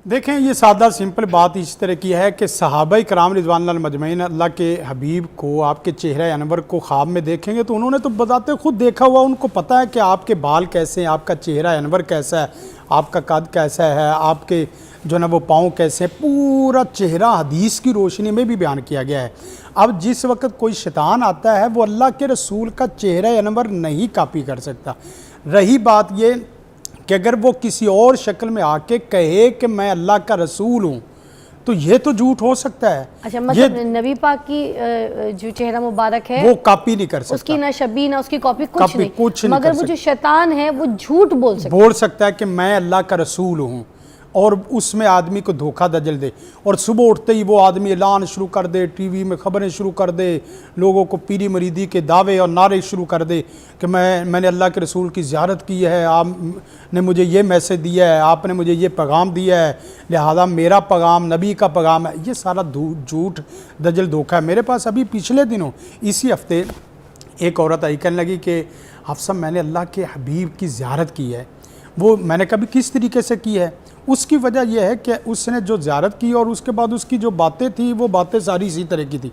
देखें, ये सादा सिंपल बात इस तरह की है कि सहाबा कराम रिज़वानुल्लाह मजमईन अल्लाह के हबीब को, आपके चेहरा अनवर को ख्वाब में देखेंगे तो उन्होंने तो बताते खुद देखा हुआ, उनको पता है कि आपके बाल कैसे हैं, आपका चेहरा अनवर कैसा है, आपका कद कैसा है, आपके जो ना वो पाँव कैसे हैं, पूरा चेहरा हदीस की रोशनी में भी बयान किया गया है। अब जिस वक्त कोई शैतान आता है वो अल्लाह के रसूल का चेहरा अनवर नहीं कॉपी कर सकता। रही बात ये कि अगर वो किसी और शक्ल में आके कहे कि मैं अल्लाह का रसूल हूँ तो ये तो झूठ हो सकता है। अच्छा, मतलब नबी पाक की जो चेहरा मुबारक है वो कॉपी नहीं कर सकता, उसकी ना शबी ना उसकी कॉपी कुछ नहीं, मगर वो जो शैतान है वो झूठ बोल सकता है कि मैं अल्लाह का रसूल हूँ, और उसमें आदमी को धोखा दजल दे, और सुबह उठते ही वो आदमी ऐलान शुरू कर दे, टीवी में खबरें शुरू कर दे, लोगों को पीरी मरीदी के दावे और नारे शुरू कर दे कि मैंने अल्लाह के रसूल की ज़ियारत की है, आपने मुझे ये मैसेज दिया है, आपने मुझे ये पैगाम दिया है, लिहाजा मेरा पैगाम नबी का पैगाम है। ये सारा झूठ दजल धोखा है। मेरे पास अभी पिछले दिनों इसी हफ्ते एक औरत आई, कहने लगी कि हफ्सा मैंने अल्लाह के हबीब की ज़ियारत की है। वो मैंने कभी किस तरीके से की है, उसकी वजह यह है कि उसने जो ज़ियारत की और उसके बाद उसकी जो बातें थी वो बातें सारी इसी तरह की थी।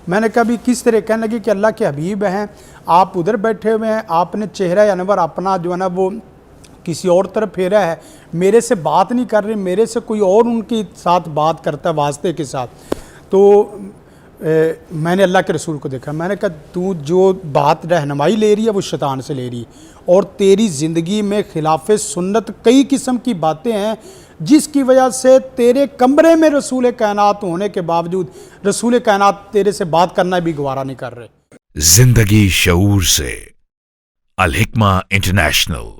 मैंने कभी किस तरह, कहने लगी कि अल्लाह के हबीब हैं, आप उधर बैठे हुए हैं, आपने चेहरा अनवर अपना जो है ना वो किसी और तरफ फेरा है, मेरे से बात नहीं कर रहे, मेरे से कोई और उनके साथ बात करता है वास्ते के साथ। तो मैंने अल्लाह के रसूल को देखा, मैंने कहा तू जो बात रहनुमाई ले रही है वो शैतान से ले रही है, और तेरी ज़िंदगी में खिलाफ सुन्नत कई किस्म की बातें हैं जिसकी वजह से तेरे कमरे में रसूल कायनात होने के बावजूद रसूल कायनात तेरे से बात करना भी गवारा नहीं कर रहे। जिंदगी शऊर से, अल हिकमा इंटरनेशनल।